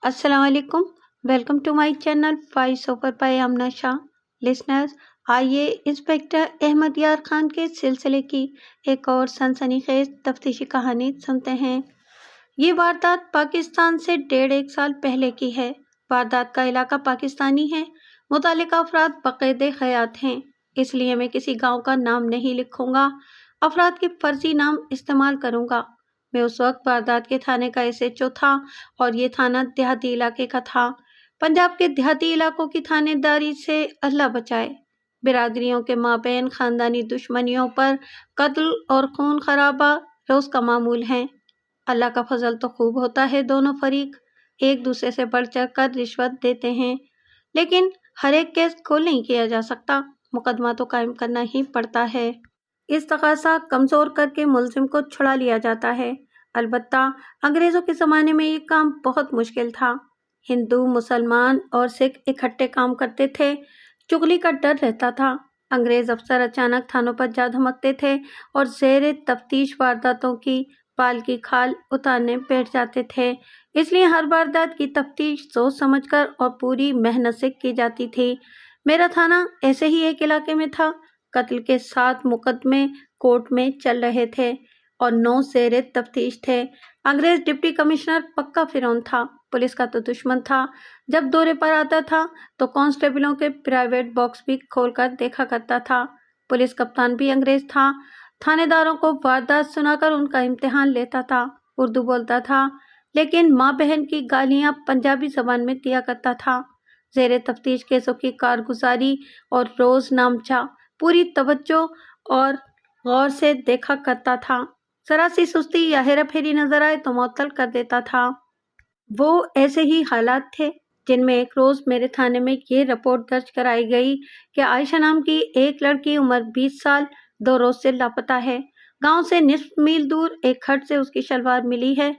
अस्सलाम वालेकुम। Welcome to my channel voice over by Amna Shah. Listeners, आइए इंस्पेक्टर अहमद यार खान के सिलसिले की एक और सनसनीखेज तफ्तीशी कहानी सुनते हैं। ये वारदात पाकिस्तान से 1.5 साल पहले की है। वारदात का इलाका पाकिस्तानी है। मुतालिका अफराद बाकायदे हयात हैं, इसलिए मैं किसी गांव का नाम नहीं लिखूंगा, अफराद के फर्जी नाम इस्तेमाल करूंगा। मैं उस वक्त वारदात के थाने का SHO था और ये थाना देहाती इलाके का था। पंजाब के देहाती इलाकों की थानेदारी से अल्लाह बचाए। बिरादरियों के माबैन खानदानी दुश्मनियों पर कत्ल और खून खराबा रोज का मामूल है। अल्लाह का फजल तो खूब होता है, दोनों फरीक एक दूसरे से बढ़ चढ़ कर रिश्वत देते हैं, लेकिन हर एक केस खोल नहीं किया जा सकता, मुकदमा तो कायम करना ही पड़ता है। इस तकाजा कमजोर करके मुलजिम को छुड़ा लिया जाता है। अलबत्ता अंग्रेजों के ज़माने में ये काम बहुत मुश्किल था। हिंदू, मुसलमान और सिख इकट्ठे काम करते थे। चुगली का डर रहता था। अंग्रेज अफसर अचानक थानों पर जा धमकते थे और ज़ेरे तफ्तीश वारदातों की बाल की खाल उतारने बैठ जाते थे। इसलिए हर वारदात की तफ्तीश सोच समझकर और पूरी मेहनत से की जाती थी। मेरा थाना ऐसे ही एक इलाके में था। कत्ल के 7 मुकदमे कोर्ट में चल रहे थे और 9 ज़ेरे तफ्तीश थे। अंग्रेज डिप्टी कमिश्नर पक्का फिरौन था, पुलिस का तो दुश्मन था। जब दौरे पर आता था तो कांस्टेबलों के प्राइवेट बॉक्स भी खोलकर देखा करता था। पुलिस कप्तान भी अंग्रेज था। थानेदारों को वारदात सुनाकर उनका इम्तिहान लेता था। उर्दू बोलता था, लेकिन माँ बहन की गालियाँ पंजाबी जबान में दिया करता था। ज़ेरे तफ्तीश केसों की कारगुजारी और रोज नामचा पूरी तवज्जो और गौर से देखा करता था। जरा सी सुस्ती या हेरा फेरी नजर आए तो मुअत्तल कर देता था। वो ऐसे ही हालात थे जिनमें एक रोज मेरे थाने में ये रिपोर्ट दर्ज कराई गई कि आयशा नाम की एक लड़की उम्र 20 साल 2 रोज से लापता है। गांव से निस्फ मील दूर एक खट से उसकी शलवार मिली है।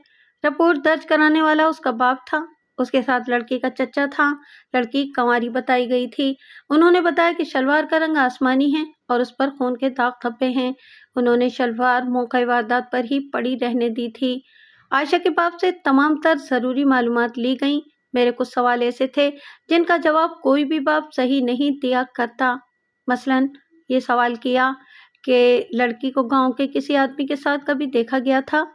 रिपोर्ट दर्ज कराने वाला उसका बाप था। उसके साथ लड़की का चचा था। लड़की कंवारी बताई गई थी। उन्होंने बताया कि शलवार का रंग आसमानी है और उस पर खून के दाग धब्बे हैं। उन्होंने शलवार मौके वारदात पर ही पड़ी रहने दी थी। आयशा के बाप से तमाम तर जरूरी मालूमात ली गईं। मेरे कुछ सवाल ऐसे थे जिनका जवाब कोई भी बाप सही नहीं दिया करता। मसलन ये सवाल किया कि लड़की को गांव के किसी आदमी के साथ कभी देखा गया था,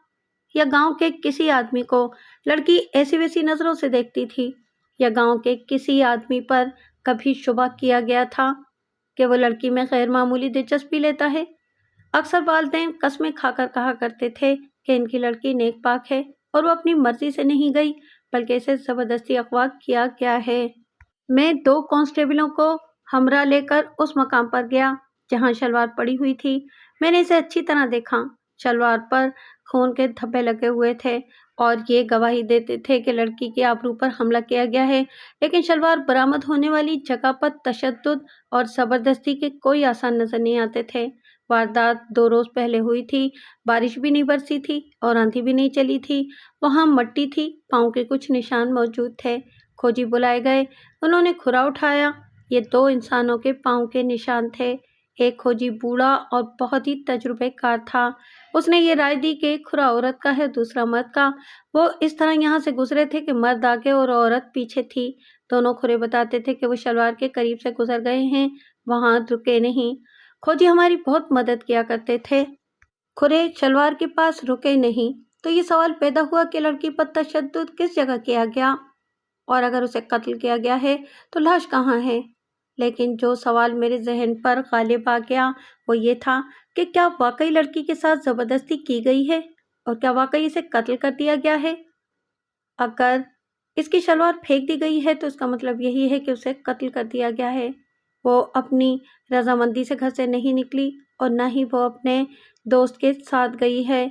या गांव के किसी आदमी को लड़की ऐसी वैसी नजरों से देखती थी, या गांव के किसी आदमी पर कभी शुबा किया गया था कि वो लड़की में गैर मामूली दिलचस्पी लेता है। अक्सर वालिदैन कस्में खाकर कहा करते थे कि इनकी लड़की नेक पाक है और वो अपनी मर्जी से नहीं गई, बल्कि इसे जबरदस्ती अगवा किया गया है। मैं 2 कांस्टेबलों को हमरा लेकर उस मकाम पर गया जहां शलवार पड़ी हुई थी। मैंने इसे अच्छी तरह देखा। शलवार पर खून के धब्बे लगे हुए थे और ये गवाही देते थे कि लड़की की आबरू पर हमला किया गया है, लेकिन शलवार बरामद होने वाली जगह पर तशद्दुद और जबरदस्ती के कोई आसार नजर नहीं आते थे। वारदात 2 रोज पहले हुई थी। बारिश भी नहीं बरसी थी और आंधी भी नहीं चली थी। वहां मट्टी थी, पाँव के कुछ निशान मौजूद थे। खोजी बुलाए गए। उन्होंने खुरा उठाया। ये 2 इंसानों के पाँव के निशान थे। एक खोजी बूढ़ा और बहुत ही तजुर्बेकार था। उसने ये राय दी कि खुरा औरत का है, दूसरा मर्द का। वो इस तरह यहाँ से गुजरे थे कि मर्द आगे और औरत पीछे थी। दोनों खुरे बताते थे कि वो शलवार के करीब से गुजर गए हैं, वहां रुके नहीं। खोजी हमारी बहुत मदद किया करते थे। खुरे शलवार के पास रुके नहीं, तो ये सवाल पैदा हुआ कि लड़की पर तशद्दुद किस जगह किया गया, और अगर उसे कत्ल किया गया है तो लाश कहाँ है। लेकिन जो सवाल मेरे जहन पर गालिब आ गया वो ये था कि क्या वाकई लड़की के साथ जबरदस्ती की गई है और क्या वाकई इसे कत्ल कर दिया गया है। अगर इसकी शलवार फेंक दी गई है तो इसका मतलब यही है कि उसे कत्ल कर दिया गया है। वो अपनी रजामंदी से घर से नहीं निकली और न ही वो अपने दोस्त के साथ गई है।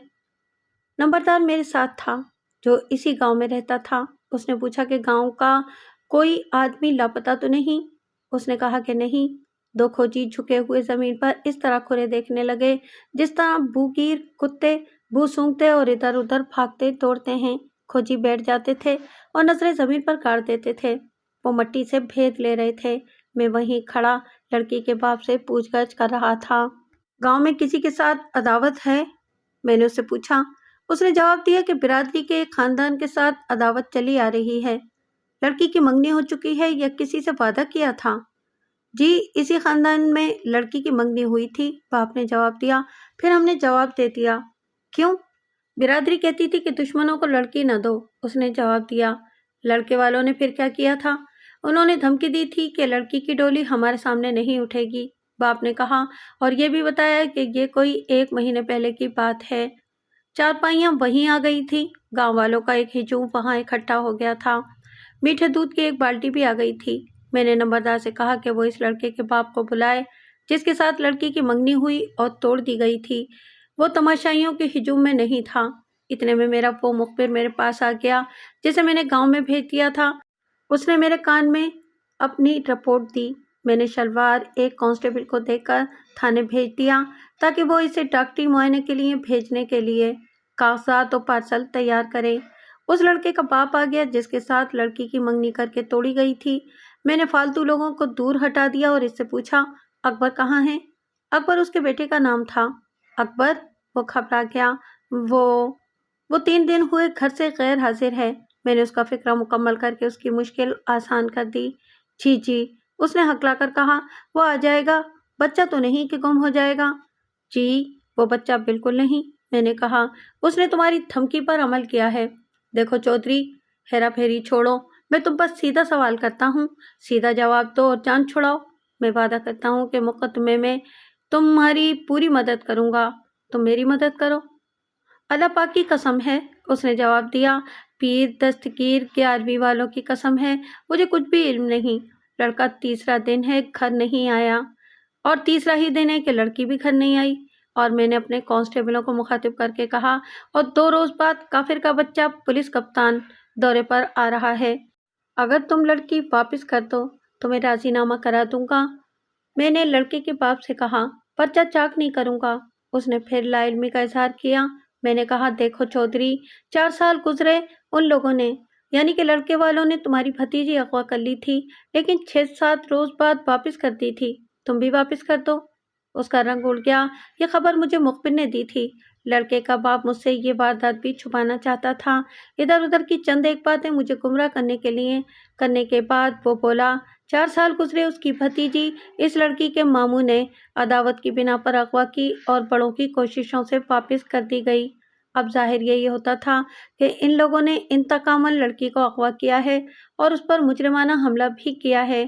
नंबरदार मेरे साथ था जो इसी गांव में रहता था। उसने पूछा कि गांव का कोई आदमी लापता तो नहीं। उसने कहा कि नहीं। 2 खोजी झुके हुए जमीन पर इस तरह खुरे देखने लगे जिस तरह भूगीर कुत्ते भू सूंघते और इधर उधर भागते दौड़ते हैं। खोजी बैठ जाते थे और नजरें जमीन पर गाड़ देते थे। वो मट्टी से भेद ले रहे थे। मैं वहीं खड़ा लड़की के बाप से पूछगछ कर रहा था। गांव में किसी के साथ अदावत है? मैंने उससे पूछा। اس نے جواب دیا کہ برادری کے ایک خاندان کے ساتھ عداوت چلی آ رہی ہے۔ لڑکی کی منگنی ہو چکی ہے یا کسی سے وعدہ کیا تھا؟ جی، اسی خاندان میں لڑکی کی منگنی ہوئی تھی، باپ نے جواب دیا۔ پھر ہم نے جواب دے دیا، کیوں؟ برادری کہتی تھی کہ دشمنوں کو لڑکی نہ دو، اس نے جواب دیا۔ لڑکے والوں نے پھر کیا کیا تھا؟ انہوں نے دھمکی دی تھی کہ لڑکی کی ڈولی ہمارے سامنے نہیں اٹھے گی، باپ نے کہا، اور یہ بھی بتایا کہ یہ کوئی 1 مہینے پہلے کی بات ہے۔ چارپائیاں وہیں آ گئی تھی، گاؤں والوں کا ایک ہجوم وہاں اکٹھا ہو گیا تھا، میٹھے دودھ کی ایک بالٹی بھی آ گئی تھی۔ میں نے نمبردار سے کہا کہ وہ اس لڑکے کے باپ کو بلائے جس کے ساتھ لڑکی کی منگنی ہوئی اور توڑ دی گئی تھی، وہ تماشائیوں کے ہجوم میں نہیں تھا۔ اتنے میں میرا وہ مخبر میرے پاس آ گیا جسے میں نے گاؤں میں بھیج دیا تھا۔ اس نے میرے کان میں اپنی رپورٹ دی۔ میں نے شلوار ایک کانسٹیبل کو دے کر تھانے بھیج دیا تاکہ وہ اسے ڈاکٹری معائنے کے لیے بھیجنے کے لیے کاغذات و پارسل تیار کرے۔ اس لڑکے کا باپ آ گیا جس کے ساتھ لڑکی کی منگنی کر کے توڑی گئی تھی۔ میں نے فالتو لوگوں کو دور ہٹا دیا اور اس سے پوچھا، اکبر کہاں ہے؟ اکبر اس کے بیٹے کا نام تھا۔ اکبر؟ وہ گھبرا گیا۔ وہ 3 دن ہوئے گھر سے غیر حاضر ہے۔ میں نے اس کا فکرہ مکمل کر کے اس کی مشکل آسان کر دی۔ جی، اس نے ہکلا کر کہا، وہ آ جائے گا، بچہ تو نہیں کہ گم ہو جائے گا؟ جی، وہ بچہ بالکل نہیں، میں نے کہا، اس نے تمہاری دھمکی پر عمل کیا ہے۔ دیکھو چودھری، ہیرا پھیری چھوڑو، میں تم پر سیدھا سوال کرتا ہوں، سیدھا جواب دو اور جان چھڑاؤ۔ میں وعدہ کرتا ہوں کہ مقدمے میں تمہاری پوری مدد کروں گا، تم میری مدد کرو۔ اللہ پاک کی قسم ہے، اس نے جواب دیا، پیر دستگیر 11ویں والوں کی قسم ہے، مجھے کچھ بھی علم نہیں۔ لڑکا تیسرا دن ہے گھر نہیں آیا، اور تیسرا ہی دن ہے کہ لڑکی بھی گھر نہیں آئی۔ اور میں نے اپنے کانسٹیبلوں کو مخاطب کر کے کہا، اور 2 روز بعد کافر کا بچہ پولیس کپتان دورے پر آ رہا ہے، اگر تم لڑکی واپس کر دو تو میں راضی نامہ کرا دوں گا۔ میں نے لڑکے کے باپ سے کہا، پرچہ چاک نہیں کروں گا۔ اس نے پھر لا علمی کا اظہار کیا۔ میں نے کہا، دیکھو چودھری، 4 سال گزرے، ان لوگوں نے یعنی کہ لڑکے والوں نے تمہاری بھتیجی اغوا کر لی تھی، لیکن 6-7 روز بعد واپس کر دی تھی، تم بھی واپس کر دو۔ اس کا رنگ اڑ گیا۔ یہ خبر مجھے مخبر نے دی تھی۔ لڑکے کا باپ مجھ سے یہ واردات بھی چھپانا چاہتا تھا۔ ادھر ادھر کی چند ایک باتیں مجھے گمراہ کرنے کے بعد وہ بولا، 4 سال گزرے، اس کی بھتیجی اس لڑکی کے ماموں نے عداوت کی بنا پر اغوا کی اور بڑوں کی کوششوں سے واپس کر دی گئی۔ اب ظاہر یہی ہوتا تھا کہ ان لوگوں نے انتقاماً لڑکی کو اغوا کیا ہے اور اس پر مجرمانہ حملہ بھی کیا ہے۔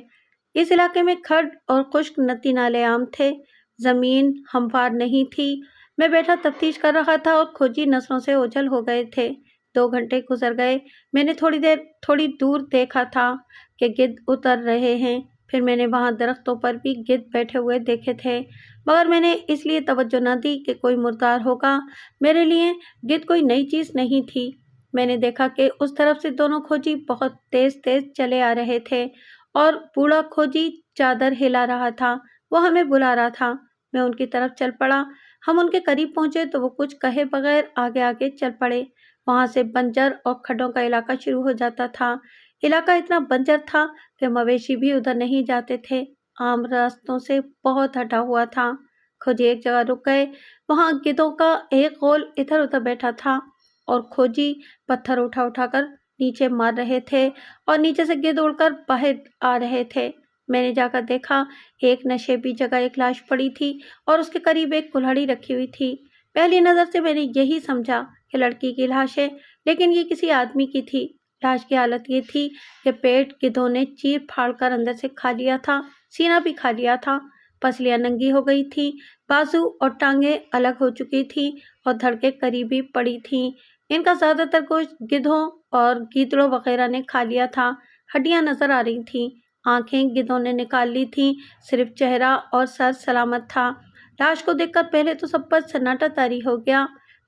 اس علاقے میں کھڈ اور خشک ندی نالے عام تھے، زمین ہموار نہیں تھی۔ میں بیٹھا تفتیش کر رہا تھا اور کھوجی نظروں سے اوجھل ہو گئے تھے۔ 2 گھنٹے گزر گئے۔ میں نے تھوڑی دور دیکھا تھا کہ گدھ اتر رہے ہیں، پھر میں نے وہاں درختوں پر بھی گدھ بیٹھے ہوئے دیکھے تھے، مگر میں نے اس لیے توجہ نہ دی کہ کوئی مردار ہوگا۔ میرے لیے گدھ کوئی نئی چیز نہیں تھی۔ میں نے دیکھا کہ اس طرف سے دونوں کھوجی بہت تیز چلے آ رہے تھے اور بوڑھا کھوجی چادر ہلا رہا تھا، وہ ہمیں بلا رہا تھا۔ میں ان کی طرف چل پڑا۔ ہم ان کے قریب پہنچے تو وہ کچھ کہے بغیر آگے آگے چل پڑے۔ وہاں سے بنجر اور کھڈوں کا علاقہ شروع ہو جاتا تھا۔ علاقہ اتنا بنجر تھا کہ مویشی بھی ادھر نہیں جاتے تھے، عام راستوں سے بہت ہٹا ہوا تھا۔ کھوجی ایک جگہ رک گئے، وہاں گدھوں کا ایک غول ادھر ادھر بیٹھا تھا اور کھوجی پتھر اٹھا اٹھا کر نیچے مار رہے تھے اور نیچے سے گدھ اڑ کر باہر آ رہے تھے۔ میں نے جا کر دیکھا، ایک نشیبی جگہ ایک لاش پڑی تھی اور اس کے قریب ایک کلہڑی رکھی ہوئی تھی۔ پہلی نظر سے میں نے یہی سمجھا کہ لڑکی کی لاش ہے، لیکن یہ کسی آدمی کی تھی۔ لاش کی حالت یہ تھی کہ پیٹ گدھوں نے چیر پھاڑ کر اندر سے کھا لیا تھا، سینہ بھی کھا لیا تھا، پسلیاں ننگی ہو گئی تھیں، بازو اور ٹانگیں الگ ہو چکی تھیں اور دھڑکیں قریبی پڑی تھیں۔ ان کا زیادہ تر گوشت گدھوں اور گیدڑوں وغیرہ نے کھا لیا تھا۔ ہڈیاں نظر آ رہی تھیں، آنکھیں گدھوں نے نکال لی تھیں، صرف چہرہ اور سر سلامت تھا۔ لاش کو دیکھ کر پہلے تو سب پر سناٹا طاری ہو گیا،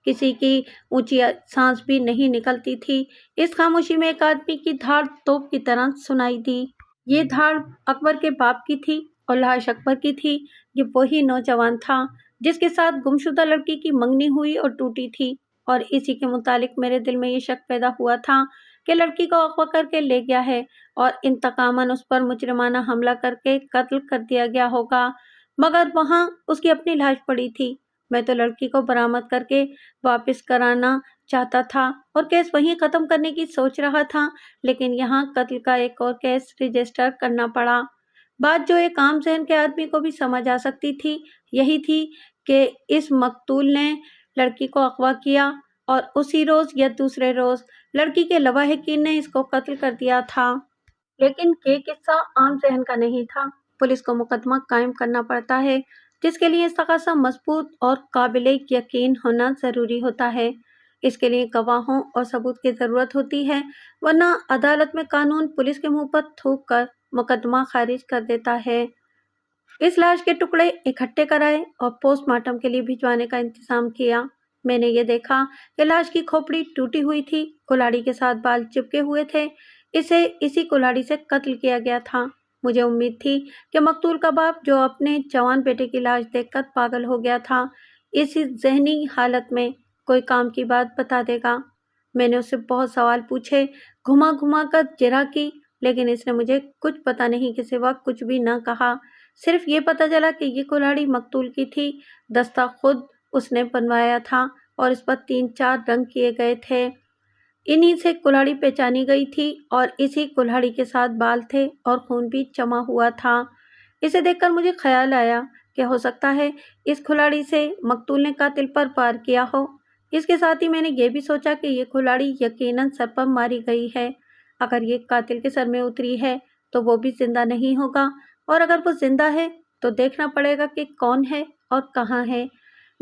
کسی کی اونچی سانس بھی نہیں نکلتی تھی۔ اس خاموشی میں ایک آدمی کی دھاڑ توپ کی طرح سنائی دی۔ یہ دھاڑ اکبر کے باپ کی تھی اور لاش اکبر کی تھی۔ یہ وہی نوجوان تھا جس کے ساتھ گمشدہ لڑکی کی منگنی ہوئی اور ٹوٹی تھی، اور اسی کے متعلق میرے دل میں یہ شک پیدا ہوا تھا کہ لڑکی کو اغوا کر کے لے گیا ہے اور انتقاماً اس پر مجرمانہ حملہ کر کے قتل کر دیا گیا ہوگا، مگر وہاں اس کی اپنی لاش پڑی تھی۔ मैं तो लड़की को बरामद करके वापस कराना चाहता था और केस वहीं ख़त्म करने की सोच रहा था, लेकिन यहाँ कत्ल का एक और केस रजिस्टर करना पड़ा। बात जो एक आम जहन के आदमी को भी समझ आ सकती थी, यही थी कि इस मकतूल ने लड़की को अगवा किया और उसी रोज़ या दूसरे रोज़ लड़की के लवाहिकीन ने इसको कत्ल कर दिया था। लेकिन ये किस्सा आम जहन का नहीं था। पुलिस को मुकदमा कायम करना पड़ता है, जिसके लिए इसका खासा मजबूत और काबिले यकीन होना ज़रूरी होता है। इसके लिए गवाहों और सबूत की ज़रूरत होती है, वरना अदालत में कानून पुलिस के मुंह पर थूक कर मुकदमा खारिज कर देता है। इस लाश के टुकड़े इकट्ठे कराए और पोस्टमार्टम के लिए भिजवाने का इंतजाम किया। मैंने ये देखा कि लाश की खोपड़ी टूटी हुई थी, कुल्हाड़ी के साथ बाल चिपके हुए थे। इसे इसी कुल्हाड़ी से कत्ल किया गया था। मुझे उम्मीद थी कि मकतूल का बाप, जो अपने जवान बेटे की लाश देखकर पागल हो गया था, इसी जहनी हालत में कोई काम की बात बता देगा। मैंने उससे बहुत सवाल पूछे, घुमा घुमा कर जिरा की, लेकिन इसने मुझे कुछ पता नहीं के सिवा कुछ भी न कहा। सिर्फ ये पता चला कि ये कुल्हाड़ी मकतूल की थी, दस्ता खुद उसने बनवाया था और इस पर 3-4 रंग किए गए थे। इन्हीं से कुल्हाड़ी पहचानी गई थी और इसी कुल्हाड़ी के साथ बाल थे और खून भी जमा हुआ था। इसे देखकर मुझे ख्याल आया कि हो सकता है इस कुल्हाड़ी से मकतूल ने कातिल पर वार किया हो। इसके साथ ही मैंने ये भी सोचा कि ये कुल्हाड़ी यकीनन सर पर मारी गई है। अगर ये कातिल के सर में उतरी है तो वो भी जिंदा नहीं होगा, और अगर वो जिंदा है तो देखना पड़ेगा कि कौन है और कहाँ है।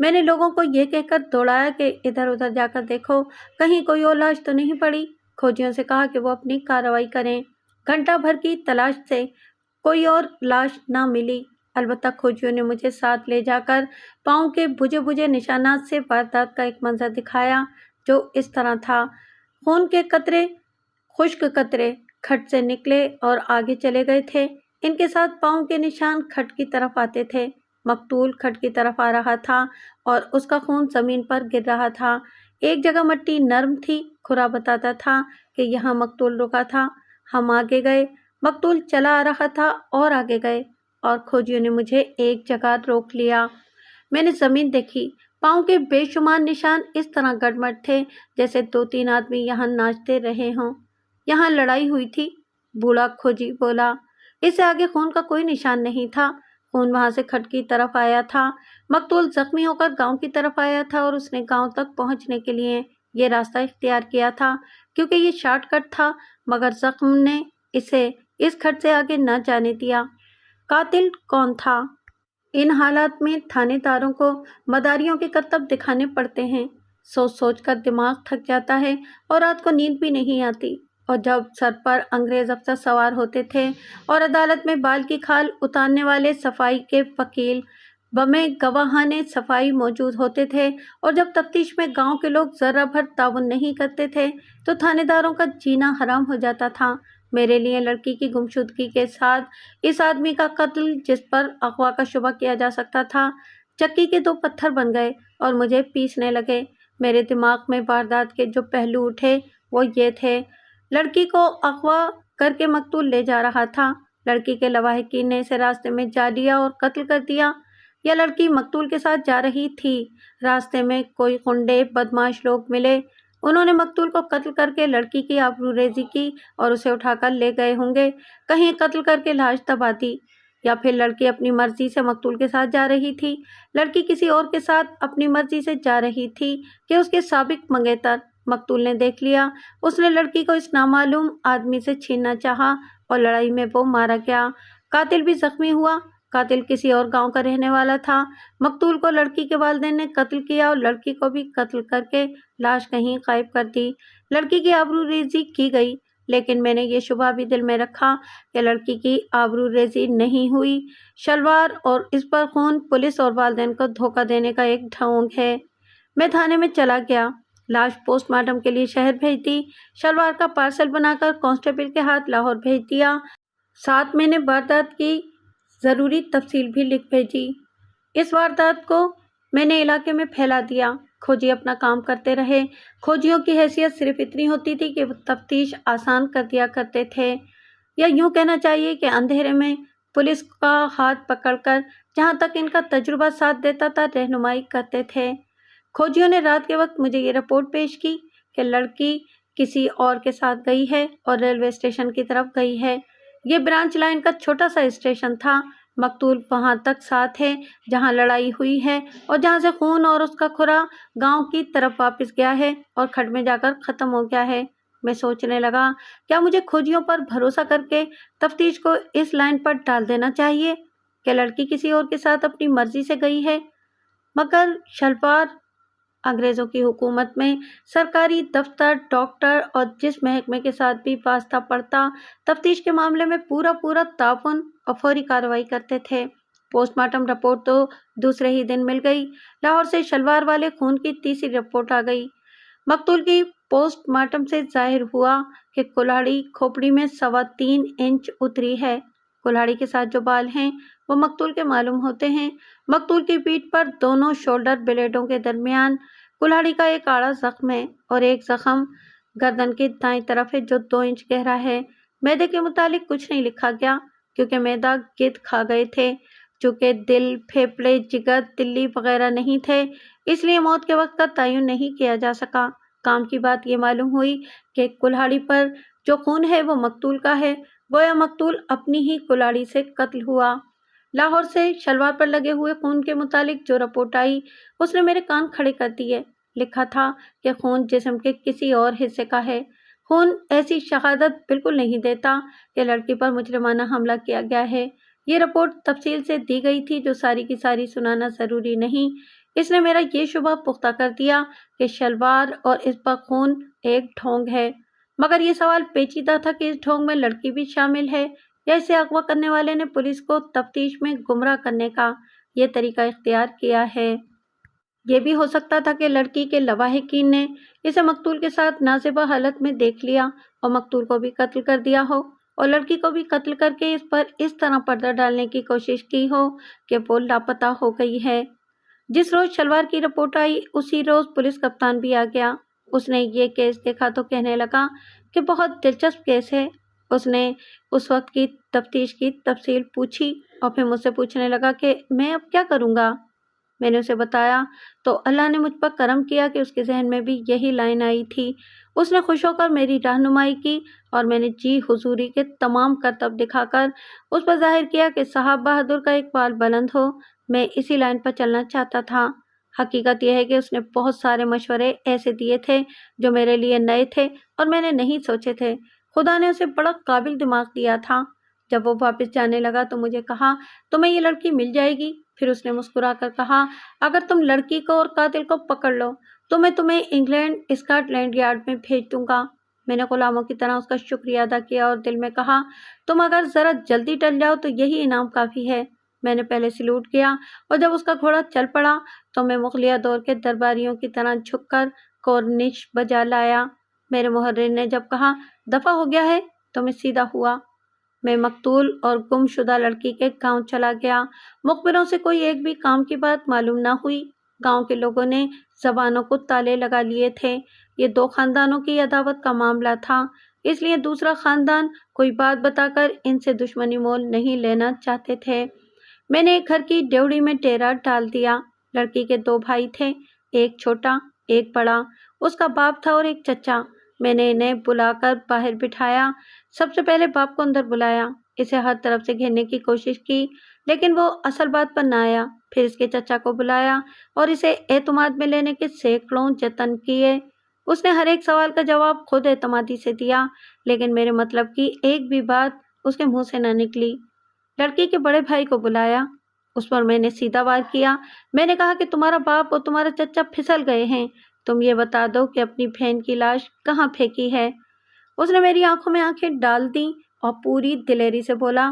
मैंने लोगों को ये कहकर दौड़ाया कि इधर उधर जाकर देखो, कहीं कोई और लाश तो नहीं पड़ी। खोजियों से कहा कि वो अपनी कार्रवाई करें। घंटा भर की तलाश से कोई और लाश ना मिली। अलबत्ता खोजियों ने मुझे साथ ले जाकर पाँव के बुझे बुझे निशानात से वारदात का एक मंजर दिखाया, जो इस तरह था। खून के कतरे, खुश्क कतरे खट से निकले और आगे चले गए थे। इनके साथ पाँव के निशान खट की तरफ आते थे। मकतूल खट की तरफ आ रहा था और उसका खून जमीन पर गिर रहा था। एक जगह मिट्टी नरम थी, खुरा बताता था कि यहाँ मकतूल रुका था। हम आगे गए, मकतूल चला आ रहा था और आगे गए, और खोजियों ने मुझे एक जगह रोक लिया। मैंने जमीन देखी, पाँव के बेशुमार निशान इस तरह गड़मड़ थे जैसे 2-3 आदमी यहाँ नाचते रहे हों। यहाँ लड़ाई हुई थी, बूढ़ा खोजी बोला। इससे आगे खून का कोई निशान नहीं था। खून वहां से खट की तरफ आया था। मकतूल जख्मी होकर गांव की तरफ आया था और उसने गांव तक पहुंचने के लिए ये रास्ता इख्तियार किया था, क्योंकि ये शॉर्टकट था, मगर जख्म ने इसे इस खट से आगे न जाने दिया। कातिल कौन था? इन हालात में थानेदारों को मदारियों के करतब दिखाने पड़ते हैं। सोच सोच कर दिमाग थक जाता है और रात को नींद भी नहीं आती। और जब सर पर अंग्रेज अफसर सवार होते थे और अदालत में बाल की खाल उतारने वाले सफाई के वकील बमे गवाहाने सफाई मौजूद होते थे, और जब तफ्तीश में गांव के लोग जरा भर ताउन नहीं करते थे, तो थानेदारों का जीना हराम हो जाता था। मेरे लिए लड़की की गुमशुदगी के साथ इस आदमी का कत्ल, जिस पर अगवा का शुबा किया जा सकता था, चक्की के 2 पत्थर बन गए और मुझे पीसने लगे। मेरे दिमाग में वारदात के जो पहलू उठे वो ये थे। लड़की को अगवा करके मकतूल ले जा रहा था। लड़की के लवाहिकीन ने इसे रास्ते में जा लिया और कत्ल कर दिया, या लड़की मकतूल के साथ जा रही थी। रास्ते में कोई गुंडे बदमाश लोग मिले, उन्होंने मकतूल को कत्ल करके लड़की की आबरूरेजी की और उसे उठाकर ले गए होंगे। कहीं कत्ल करके लाश दबा दी, या फिर लड़की अपनी मर्जी से मकतूल के साथ जा रही थी। लड़की किसी और के साथ अपनी मर्जी से जा रही थी कि उसके साबिक मंगेतर मकतूल ने देख लिया। उसने लड़की को इस नामालूम आदमी से छीनना चाहा और लड़ाई में वो मारा गया। कातिल भी जख्मी हुआ। कातिल किसी और गांव का रहने वाला था। मकतूल को लड़की के वालिदैन ने कत्ल किया और लड़की को भी कत्ल करके लाश कहीं गायब कर दी। लड़की की आबरूरेजी की गई, लेकिन मैंने ये शुबा भी दिल में रखा कि लड़की की आबरूरेजी नहीं हुई। शलवार और इस पर खून पुलिस और वालिदैन को धोखा देने का एक ढोंग है। मैं थाने में चला गया, लाश पोस्टमार्टम के लिए शहर भेज दी। शलवार का पार्सल बनाकर कांस्टेबल के हाथ लाहौर भेज दिया। साथ मैंने वारदात की ज़रूरी तफसील भी लिख भेजी। इस वारदात को मैंने इलाके में फैला दिया। खोजी अपना काम करते रहे। खोजियों की हैसियत सिर्फ इतनी होती थी कि वो तफ्तीश आसान कर दिया करते थे, या यूँ कहना चाहिए कि अंधेरे में पुलिस का हाथ पकड़कर जहाँ तक इनका तजुर्बा साथ देता था रहनुमाई करते थे। खोजियों ने रात के वक्त मुझे ये रिपोर्ट पेश की कि लड़की किसी और के साथ गई है और रेलवे स्टेशन की तरफ गई है। ये ब्रांच लाइन का छोटा सा स्टेशन था। मकतूल वहां तक साथ है जहां लड़ाई हुई है और जहां से खून और उसका खुरा गांव की तरफ वापस गया है और खड्ड में जाकर खत्म हो गया है। मैं सोचने लगा, क्या मुझे खोजियों पर भरोसा करके तफ्तीश को इस लाइन पर डाल देना चाहिए कि लड़की किसी और के साथ अपनी मर्जी से गई है। मगर शलवार अंग्रेजों की हुकूमत में सरकारी दफ्तर, डॉक्टर और जिस महकमे के साथ भी वास्ता पड़ता, तफ्तीश के मामले में पूरा ताउन और फौरी कार्रवाई करते थे। पोस्टमार्टम रिपोर्ट तो दूसरे ही दिन मिल गई। लाहौर से शलवार वाले खून की तीसरी रिपोर्ट आ गई। मकतूल की पोस्टमार्टम से जाहिर हुआ कि कुल्हाड़ी खोपड़ी में 3.25 इंच उतरी है। कुल्हाड़ी के साथ जो बाल हैं वो मकतूल के मालूम होते हैं। मकतूल की पीठ पर दोनों शोल्डर ब्लेडों के दरमियान कुल्हाड़ी का एक आड़ा जख्म है और एक जख्म गर्दन की दाईं तरफ है जो 2 इंच गहरा है। मैदे के मुतालिक कुछ नहीं लिखा गया क्योंकि मैदा गिद्ध खा गए थे। चूँकि दिल, फेफड़े, जिगर, तिल्ली वगैरह नहीं थे, इसलिए मौत के वक्त का तयन नहीं किया जा सका। काम की बात ये मालूम हुई कि कुल्हाड़ी पर जो खून है वो मकतूल का है, गोया मकतूल अपनी ही कुल्हाड़ी से कत्ल हुआ। लाहौर से शलवार पर लगे हुए खून के मुतालिक जो रिपोर्ट आई उसने मेरे कान खड़े कर दिए। लिखा था कि खून जिस्म के किसी और हिस्से का है। खून ऐसी शहादत बिल्कुल नहीं देता कि लड़की पर मुजरिमाना हमला किया गया है। ये रिपोर्ट तफसील से दी गई थी जो सारी की सारी सुनाना ज़रूरी नहीं। इसने मेरा ये शुबा पुख्ता कर दिया कि शलवार और इस पर खून एक ढोंग है। मगर ये सवाल पेचीदा था कि इस ढोंग में लड़की भी शामिल है या इसे अगवा करने वाले ने पुलिस को तफ्तीश में गुमराह करने का ये तरीका इख्तियार किया है। ये भी हो सकता था कि लड़की के लवाहिकीन ने इसे मकतूल के साथ नाज़िबा हालत में देख लिया और मकतूल को भी कत्ल कर दिया हो और लड़की को भी कत्ल करके इस पर इस तरह पर्दा डालने की कोशिश की हो कि वो लापता हो गई है। जिस रोज़ शलवार की रिपोर्ट आई उसी रोज़ पुलिस कप्तान भी आ गया। उसने ये केस देखा तो कहने लगा कि बहुत दिलचस्प केस है। उसने उस वक्त की तफ्तीश की तफसील पूछी और फिर मुझसे पूछने लगा कि मैं अब क्या करूँगा। मैंने उसे बताया तो अल्लाह ने मुझ पर करम किया कि उसके जहन में भी यही लाइन आई थी। उसने खुश होकर मेरी रहनुमाई की और मैंने जी हुजूरी के तमाम करतब दिखाकर उस पर जाहिर किया कि साहब बहादुर का इकबाल बुलंद हो, मैं इसी लाइन पर चलना चाहता था। हकीकत यह है कि उसने बहुत सारे मशवरे ऐसे दिए थे जो मेरे लिए नए थे और मैंने नहीं सोचे थे। खुदा ने उसे बड़ा काबिल दिमाग दिया था। जब वो वापस जाने लगा तो मुझे कहा, तुम्हें ये लड़की मिल जाएगी। फिर उसने मुस्कुरा कर कहा, अगर तुम लड़की को और कातिल को पकड़ लो तो मैं तुम्हें इंग्लैंड स्कॉटलैंड यार्ड में भेज दूंगा। मैंने गुलामों की तरह उसका शुक्रिया अदा किया और दिल में कहा, तुम अगर ज़रा जल्दी टल जाओ तो यही इनाम काफ़ी है। मैंने पहले सैल्यूट किया और जब उसका घोड़ा चल पड़ा तो मैं मुगलिया दौर के दरबारियों की तरह झुककर कॉर्निश बजा लाया। मेरे मुहर्रिर ने जब कहा दफ़ा हो गया है तो मैं सीधा हुआ। मैं मकतूल और गुमशुदा लड़की के गांव चला गया। मुखबिरों से कोई एक भी काम की बात मालूम ना हुई। गांव के लोगों ने ज़बानों को ताले लगा लिए थे। ये 2 खानदानों की अदावत का मामला था, इसलिए दूसरा खानदान कोई बात बताकर इनसे दुश्मनी मोल नहीं लेना चाहते थे। मैंने एक घर की ड्योढ़ी में डेरा डाल दिया। लड़की के 2 भाई थे, एक छोटा एक बड़ा। उसका बाप था और एक चचा। मैंने इन्हें बुलाकर बाहर बिठाया। सबसे पहले बाप को अंदर बुलाया, इसे हर तरफ से घेरने की कोशिश की लेकिन वो असल बात पर ना आया। फिर इसके चचा को बुलाया और इसे एतमाद में लेने के सैकड़ों जतन किए। उसने हर एक सवाल का जवाब खुद एतमादी से दिया लेकिन मेरे मतलब की एक भी बात उसके मुंह से ना निकली। लड़की के बड़े भाई को बुलाया, उस पर मैंने सीधा वार किया। मैंने कहा कि तुम्हारा बाप और तुम्हारा चचा फिसल गए हैं, तुम ये बता दो कि अपनी बहन की लाश कहाँ फेंकी है। उसने मेरी आंखों में आंखें डाल दी और पूरी दिलेरी से बोला,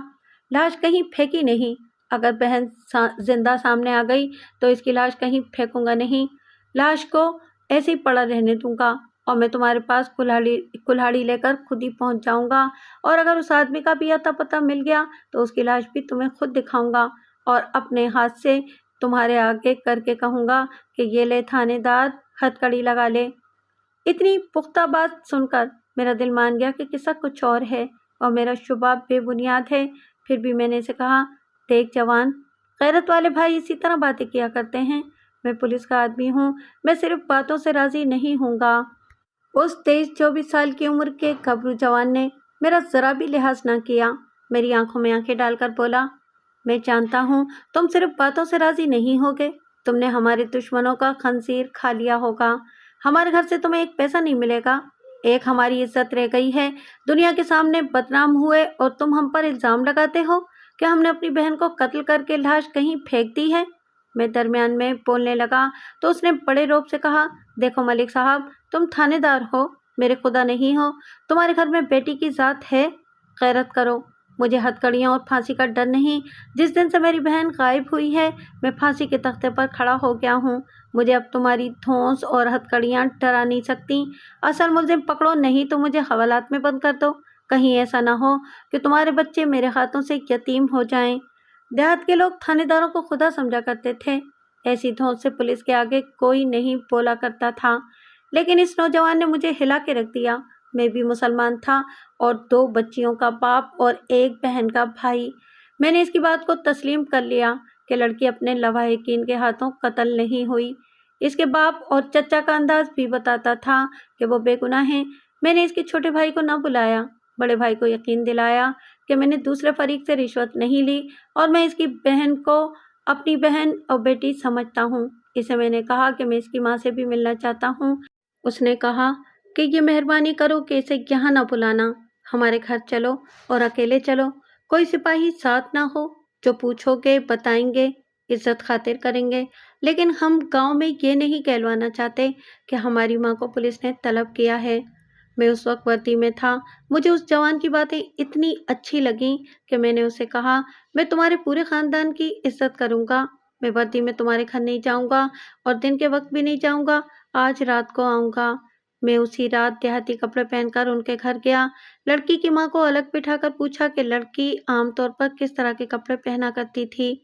लाश कहीं फेंकी नहीं। अगर बहन जिंदा सामने आ गई तो इसकी लाश कहीं फेंकूंगा नहीं, लाश को ऐसे ही पड़ा रहने दूंगा और मैं तुम्हारे पास कुल्हाड़ी लेकर खुद ही पहुंच जाऊंगा और अगर उस आदमी का भी अता पता मिल गया तो उसकी लाश भी तुम्हें खुद दिखाऊंगा और अपने हाथ से तुम्हारे आगे करके कहूँगा कि ये ले थानेदार, हथकड़ी लगा ले। इतनी पुख्ता बात सुनकर मेरा दिल मान गया कि किस्सा कुछ और है और मेरा शुबा बेबुनियाद है। फिर भी मैंने इसे कहा, देख जवान, غیرت والے بھائی اسی طرح باتیں کیا کرتے ہیں۔ میں پولیس کا آدمی ہوں، میں صرف باتوں سے راضی نہیں ہوں گا۔ اس 23-24 سال کی عمر کے گبرو جوان نے میرا ذرا بھی لحاظ نہ کیا، میری آنکھوں میں آنکھیں ڈال کر بولا، میں جانتا ہوں تم صرف باتوں سے راضی نہیں ہوگے، تم نے ہمارے دشمنوں کا خنزیر کھا لیا ہوگا، ہمارے گھر سے تمہیں ایک پیسہ نہیں ملے گا، ایک ہماری عزت رہ گئی ہے، دنیا کے سامنے بدنام ہوئے اور تم ہم پر الزام لگاتے ہو کہ ہم نے اپنی بہن کو قتل کر کے لاش کہیں پھینک دی ہے۔ میں درمیان میں بولنے لگا تو اس نے بڑے روب سے کہا، دیکھو ملک صاحب، تم تھانے دار ہو، میرے خدا نہیں ہو، تمہارے گھر میں بیٹی کی ذات ہے، غیرت کرو، مجھے ہتھکڑیاں اور پھانسی کا ڈر نہیں، جس دن سے میری بہن غائب ہوئی ہے میں پھانسی کے تختے پر کھڑا ہو گیا ہوں، مجھے اب تمہاری دھونس اور ہتھکڑیاں ڈرا نہیں سکتی، اصل ملزم پکڑو نہیں تو مجھے حوالات میں بند کر دو، کہیں ایسا نہ ہو کہ تمہارے بچے میرے ہاتھوں سے یتیم ہو جائیں۔ دیہات کے لوگ تھانے داروں کو خدا سمجھا کرتے تھے، ایسی دھونس سے پولیس کے آگے کوئی نہیں بولا کرتا تھا، لیکن اس نوجوان نے مجھے ہلا کے رکھ دیا۔ میں بھی مسلمان تھا اور 2 بچیوں کا باپ اور ایک بہن کا بھائی۔ میں نے اس کی بات کو تسلیم کر لیا کہ لڑکی اپنے لواحقین کے ہاتھوں قتل نہیں ہوئی۔ اس کے باپ اور چچا کا انداز بھی بتاتا تھا کہ وہ بے گناہ ہیں۔ میں نے اس کے چھوٹے بھائی کو نہ بلایا، بڑے بھائی کو یقین دلایا کہ میں نے دوسرے فریق سے رشوت نہیں لی اور میں اس کی بہن کو اپنی بہن اور بیٹی سمجھتا ہوں۔ اسے میں نے کہا کہ میں اس کی ماں سے بھی ملنا چاہتا ہوں۔ اس نے کہا کہ یہ مہربانی کرو کہ اسے یہاں نہ بلانا، ہمارے گھر چلو اور اکیلے چلو، کوئی سپاہی ساتھ نہ ہو، جو پوچھو گے بتائیں گے، عزت خاطر کریں گے، لیکن ہم گاؤں میں یہ نہیں کہلوانا چاہتے کہ ہماری ماں کو پولیس نے طلب کیا ہے۔ میں اس وقت وردی میں تھا، مجھے اس جوان کی باتیں اتنی اچھی لگیں کہ میں نے اسے کہا، میں تمہارے پورے خاندان کی عزت کروں گا، میں وردی میں تمہارے گھر نہیں جاؤں گا اور دن کے وقت بھی نہیں جاؤں گا، آج رات کو آؤں گا۔ میں اسی رات دیہاتی کپڑے پہن کر ان کے گھر گیا، لڑکی کی ماں کو الگ بٹھا کر پوچھا کہ لڑکی عام طور پر کس طرح کے کپڑے پہنا کرتی تھی۔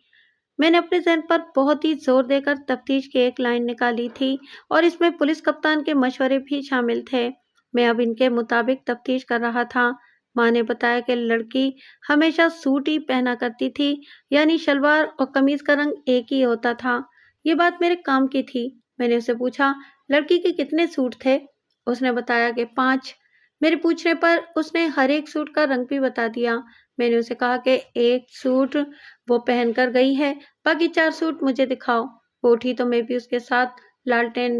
میں نے اپنے ذہن پر بہت ہی زور دے کر تفتیش کی ایک لائن نکالی تھی اور اس میں پولیس کپتان کے مشورے بھی شامل تھے۔ میں اب ان کے مطابق تفتیش کر رہا تھا۔ ماں نے بتایا کہ لڑکی ہمیشہ سوٹ ہی پہنا کرتی تھی، یعنی شلوار اور قمیض کا رنگ ایک ہی ہوتا تھا۔ یہ بات میرے کام کی تھی۔ میں نے اسے پوچھا، لڑکی کے کتنے سوٹ تھے؟ اس نے بتایا کہ 5۔ میرے پوچھنے پر اس نے ہر ایک سوٹ کا رنگ بھی بتا دیا۔ میں نے اسے کہا کہ 1 سوٹ وہ پہن کر گئی ہے، باقی 4 سوٹ مجھے دکھاؤ۔ وہ اٹھی تو میں بھی اس کے ساتھ لالٹین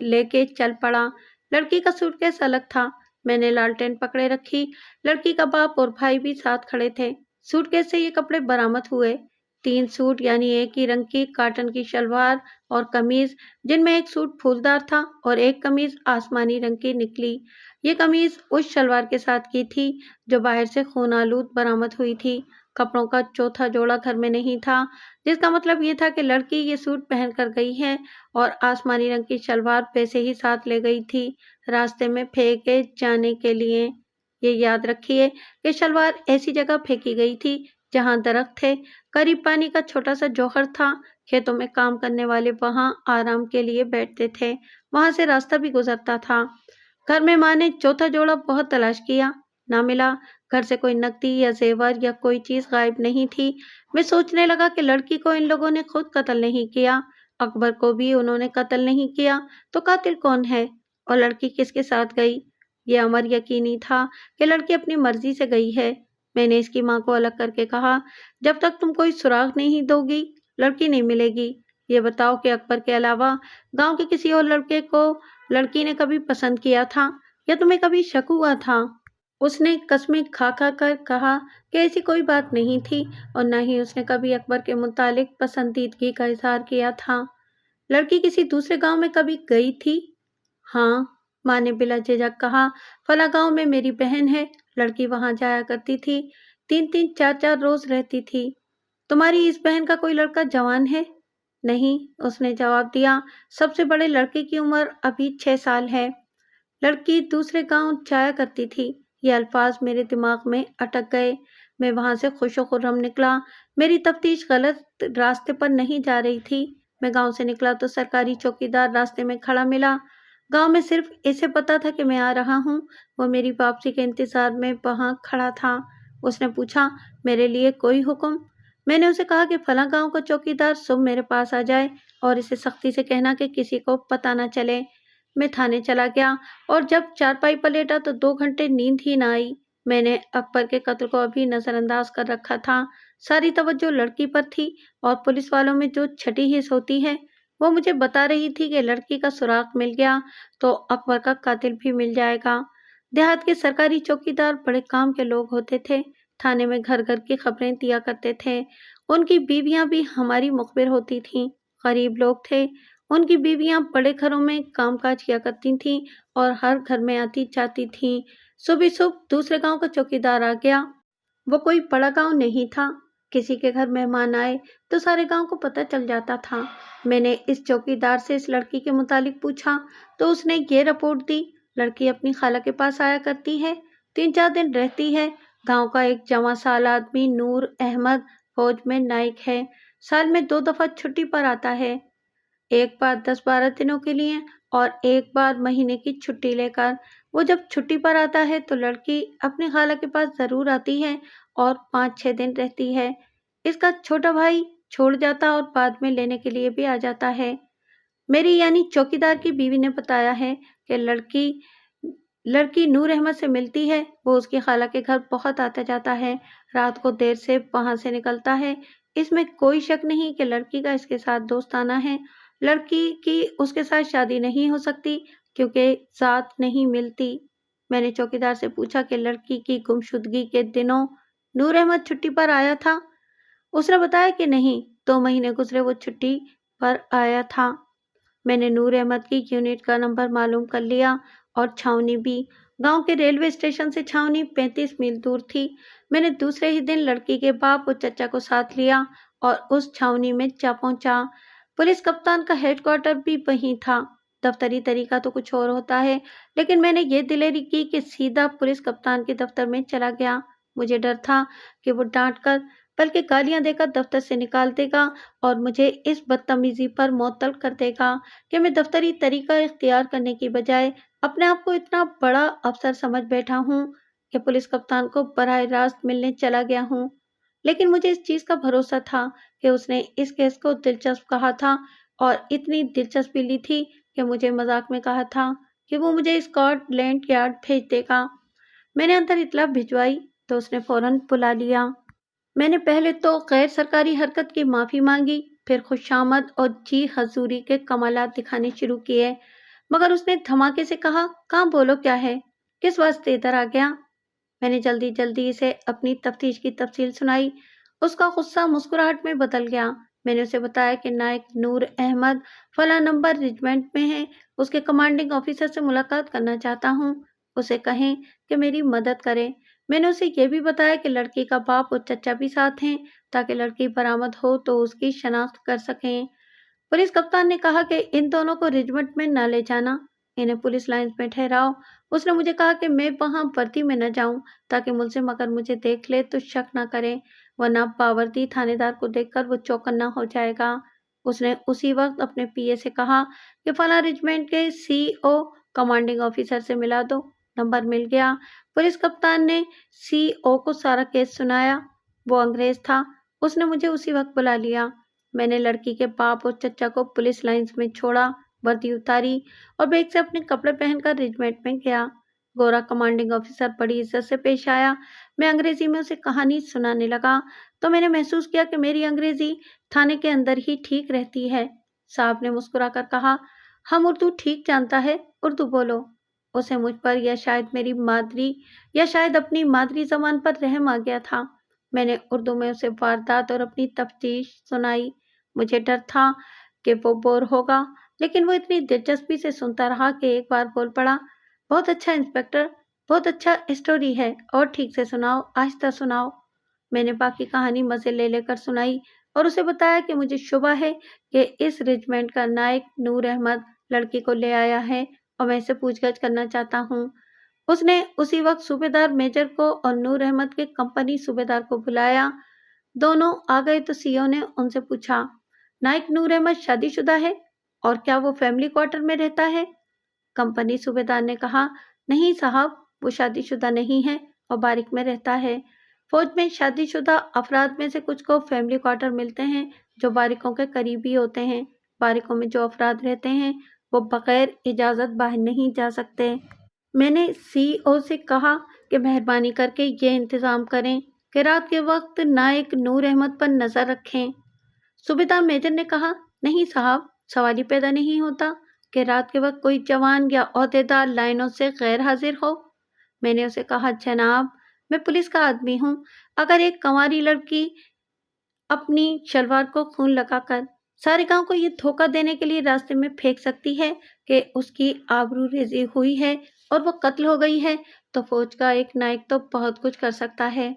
لے کے چل پڑا۔ لڑکی کا سوٹ کیس الگ تھا، میں نے لالٹین پکڑے رکھی، لڑکی کا باپ اور بھائی بھی ساتھ کھڑے تھے۔ سوٹ کیس سے یہ کپڑے برآمد ہوئے، 3 سوٹ یعنی ایک ہی رنگ کی کاٹن کی شلوار اور قمیض، جن میں ایک سوٹ پھولدار تھا اور ایک قمیض آسمانی رنگ کی نکلی۔ یہ قمیض اس شلوار کے ساتھ کی تھی جو باہر سے خون آلود برآمد ہوئی تھی۔ کپڑوں کا چوتھا جوڑا گھر میں نہیں تھا، جس کا مطلب یہ تھا کہ لڑکی یہ سوٹ پہن کر گئی ہے اور آسمانی رنگ کی شلوار ویسے ہی ساتھ لے گئی تھی راستے میں پھینکے جانے کے لیے۔ یہ یاد رکھیے کہ شلوار ایسی جگہ پھینکی گئی تھی جہاں درخت تھے، قریب پانی کا چھوٹا سا جوہر تھا، کھیتوں میں کام کرنے والے وہاں آرام کے لیے بیٹھتے تھے، وہاں سے راستہ بھی گزرتا تھا۔ گھر میں ماں نے چوتھا جوڑا بہت تلاش کیا، نہ ملا، گھر سے کوئی نقدی یا زیور یا کوئی چیز غائب نہیں تھی۔ میں سوچنے لگا کہ لڑکی کو ان لوگوں نے خود قتل نہیں کیا، اکبر کو بھی انہوں نے قتل نہیں کیا، تو قاتل کون ہے اور لڑکی کس کے ساتھ گئی؟ یہ امر یقینی تھا کہ لڑکی اپنی مرضی سے گئی ہے۔ میں نے اس کی ماں کو الگ کر کے کہا، جب تک تم کوئی سراغ نہیں دو گی لڑکی نہیں ملے گی۔ یہ بتاؤ کہ اکبر کے علاوہ گاؤں کے کسی اور لڑکے کو لڑکی نے کبھی پسند کیا تھا یا تمہیں کبھی شک ہوا تھا؟ اس نے قسمیں کھا کھا کر کہا کہ ایسی کوئی بات نہیں تھی اور نہ ہی اس نے کبھی اکبر کے متعلق پسندیدگی کا اظہار کیا تھا۔ لڑکی کسی دوسرے گاؤں میں کبھی گئی تھی؟ ہاں، ماں نے بلا جھجک کہا، فلاں گاؤں میں میری بہن ہے، لڑکی وہاں جایا کرتی تھی، 3-3 4-4 روز رہتی تھی۔ تمہاری اس بہن کا کوئی لڑکا جوان ہے؟ نہیں، اس نے جواب دیا، سب سے بڑے لڑکے کی عمر ابھی 6 سال ہے۔ لڑکی دوسرے گاؤں جایا کرتی تھی، یہ الفاظ میرے دماغ میں اٹک گئے۔ میں وہاں سے خوش و خرم نکلا۔ میری تفتیش غلط راستے پر نہیں جا رہی تھی۔ میں گاؤں سے نکلا تو سرکاری چوکیدار راستے میں کھڑا ملا۔ گاؤں میں صرف اسے پتا تھا کہ میں آ رہا ہوں۔ وہ میری واپسی کے انتظار میں وہاں کھڑا تھا۔ اس نے پوچھا، میرے لیے کوئی حکم؟ मैंने उसे कहा कि फलां गांव का चौकीदार सुबह मेरे पास आ जाए और इसे सख्ती से कहना कि किसी को पता न चले। मैं थाने चला गया और जब चारपाई पर लेटा तो 2 घंटे नींद ही ना आई। मैंने अकबर के कत्ल को अभी नजरअंदाज कर रखा था। सारी तवज्जो लड़की पर थी और पुलिस वालों में जो छठी हिस्स होती है वो मुझे बता रही थी कि लड़की का सुराग मिल गया तो अकबर का कातिल भी मिल जाएगा। देहात के सरकारी चौकीदार बड़े काम के लोग होते थे। थाने में घर घर की खबरें दिया करते थे। उनकी बीवियां भी हमारी मुखबिर होती थीं। गरीब लोग थे। उनकी बीवियां बड़े घरों में कामकाज किया करती थीं और हर घर में आती जाती थीं। सुबह सुबह दूसरे गांव का चौकीदार आ गया। वो कोई बड़ा गांव नहीं था। किसी के घर मेहमान आए तो सारे गांव को पता चल जाता था। मैंने इस चौकीदार से इस लड़की के मुतालिक पूछा तो उसने ये रिपोर्ट दी, लड़की अपनी खाला के पास आया करती है, 3-4 दिन रहती है। गांव का एक जवां साल आदमी नूर अहमद फौज में नाइक है। साल में 2 दफा छुट्टी पर आता है, एक बार 10-12 दिनों के लिए और एक बार महीने की छुट्टी लेकर। वो जब छुट्टी पर आता है तो लड़की अपनी खाला के पास जरूर आती है और 5-6 दिन रहती है। इसका छोटा भाई छोड़ जाता और बाद में लेने के लिए भी आ जाता है। मेरी यानी चौकीदार की बीवी ने बताया है कि लड़की नूर अहमद से मिलती है। वो उसकी खाला के घर बहुत आता जाता है, रात को देर से वहां से निकलता है। इसमें कोई शक नहीं कि लड़की का इसके साथ दोस्ताना है। लड़की की उसके साथ शादी नहीं हो सकती क्योंकि साथ नहीं मिलती। मैंने चौकीदार से पूछा कि लड़की की गुमशुदगी के दिनों नूर अहमद छुट्टी पर आया था। उसने बताया कि नहीं, 2 महीने गुजरे वो छुट्टी पर आया था। मैंने नूर अहमद की यूनिट का नंबर मालूम कर लिया और छावनी भी। गांव के रेलवे स्टेशन से छावनी 35 मील दूर थी। मैंने दूसरे ही दिन लड़की के बाप और चचा को साथ लिया और उस छावनी में जा पहुंचा। पुलिस कप्तान का हेडक्वार्टर भी वहीं था। दफ्तरी तरीका तो कुछ और होता है, लेकिन मैंने ये दिलेरी की कि सीधा पुलिस कप्तान के दफ्तर में चला गया। मुझे डर था कि वो डांट कर बल्कि गालियां देकर दफ्तर से निकाल देगा और मुझे इस बदतमीजी पर मुअत्तल कर देगा कि मैं दफ्तरी तरीका इख्तियार करने की बजाय अपने आप को इतना बड़ा अफसर समझ बैठा हूँ कि पुलिस कप्तान को बराह रास्त मिलने चला गया हूँ। लेकिन मुझे इस चीज का भरोसा था कि उसने इस केस को दिलचस्प कहा था और इतनी दिलचस्पी ली थी कि मुझे मजाक में कहा था कि वो मुझे स्कॉटलैंड यार्ड भेज देगा। मैंने अंदर इतला भिजवाई तो उसने फौरन बुला लिया। मैंने पहले तो गैर सरकारी हरकत की माफी मांगी, फिर खुशामद और जी हजूरी के कमालात दिखाने शुरू किए, मगर उसने धमाके से कहा, कहाँ बोलो क्या है, किस वास्ते इधर आ गया। मैंने जल्दी जल्दी इसे अपनी तफ्तीश की तफसील सुनाई। उसका गुस्सा मुस्कुराहट में बदल गया। मैंने उसे बताया कि नायक नूर अहमद फला नंबर रेजिमेंट में है, उसके कमांडिंग ऑफिसर से मुलाकात करना चाहता हूँ, उसे कहें कि मेरी मदद करे। मैंने उसे यह भी बताया कि लड़की का बाप और चचा भी साथ हैं ताकि लड़की बरामद हो तो उसकी शनाख्त कर सकें। पुलिस कप्तान ने कहा कि इन दोनों को रेजिमेंट में न ले जाना, इन्हें पुलिस लाइंस में ठहराओ। उसने मुझे कहा कि मैं वहां वर्दी में न जाऊं ताकि मुलजिम अगर मुझे देख ले तो शक न करे, वरना बावर्दी थानेदार को देखकर वो चौकन्ना हो जाएगा। उसने उसी वक्त अपने पीए से कहा कि फला रेजिमेंट के सीओ कमांडिंग ऑफिसर से मिला दो। नंबर मिल गया। पुलिस कप्तान ने सीओ को सारा केस सुनाया। वो अंग्रेज था। उसने मुझे उसी वक्त बुला लिया। मैंने लड़की के बाप और चचा को पुलिस लाइंस में छोड़ा, वर्दी उतारी और बैग से अपने कपड़े पहनकर रेजिमेंट में गया। गोरा कमांडिंग ऑफिसर बड़ी इज्जत से पेश आया। मैं अंग्रेजी में उसे कहानी सुनाने लगा तो मैंने महसूस किया कि मेरी अंग्रेजी थाने के अंदर ही ठीक रहती है। साहब ने मुस्कुराकर कहा, हम उर्दू ठीक जानता है, उर्दू बोलो। उसे मुझ पर या शायद मेरी मादरी या शायद अपनी मादरी जबान पर रहम आ गया था। मैंने उर्दू में उसे वारदात और अपनी तफ्तीश सुनाई। मुझे डर था कि वो बोर होगा, लेकिन वो इतनी दिलचस्पी से सुनता रहा कि एक बार बोल पड़ा, बहुत अच्छा इंस्पेक्टर, बहुत अच्छा स्टोरी है, और ठीक से सुनाओ, आहिस्ता सुनाओ। मैंने बाकी कहानी मजे ले लेकर सुनाई और उसे बताया कि मुझे शुबा है कि इस रेजिमेंट का नायक नूर अहमद लड़की को ले आया है और मैं इसे पूछताछ करना चाहता हूँ। उसने उसी वक्त सूबेदार मेजर को और नूर अहमद के कंपनी सूबेदार को बुलाया। दोनों आ गए तो सीओ ने उनसे पूछा, नायक नूर अहमद शादीशुदा है और क्या वो फैमिली क्वार्टर में रहता है? कंपनी सूबेदार ने कहा, नहीं साहब, वो शादीशुदा नहीं है और बारिक में रहता है। फौज में शादीशुदा अफराद में से कुछ को फैमिली क्वार्टर मिलते हैं जो बारिकों के करीबी होते हैं। बारिकों में जो अफराद रहते हैं वो बगैर इजाज़त बाहर नहीं जा सकते। मैंने सीईओ से कहा कि मेहरबानी करके ये इंतज़ाम करें कि रात के वक्त नायक नूर अहमद पर नज़र रखें। सूबेदार मेजर ने कहा, नहीं साहब, सवाल ही पैदा नहीं होता कि रात के वक्त कोई जवान या ओहदेदार लाइनों से गैर हाजिर हो। मैंने उसे कहा, जनाब, मैं पुलिस का आदमी हूँ। अगर एक कंवारी लड़की अपनी शलवार को खून लगाकर सारे गांव को ये धोखा देने के लिए रास्ते में फेंक सकती है कि उसकी आबरू रेजी हुई है और वो कत्ल हो गई है, तो फौज का एक नायक तो बहुत कुछ कर सकता है।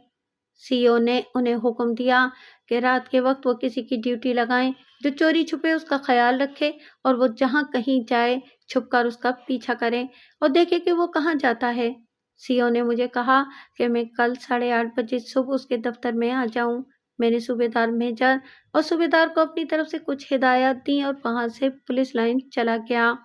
सीईओ ने उन्हें हुक्म दिया कि रात के वक्त वो किसी की ड्यूटी लगाएं जो चोरी छुपे उसका ख्याल रखे और वो जहां कहीं जाए छुपकर उसका पीछा करें और देखे कि वो कहाँ जाता है। सीईओ ने मुझे कहा कि मैं कल 8:30 बजे सुबह उसके दफ्तर में आ जाऊं। मैंने सूबेदार मेजर और सूबेदार को अपनी तरफ से कुछ हिदायत दी और वहां से पुलिस लाइन चला गया।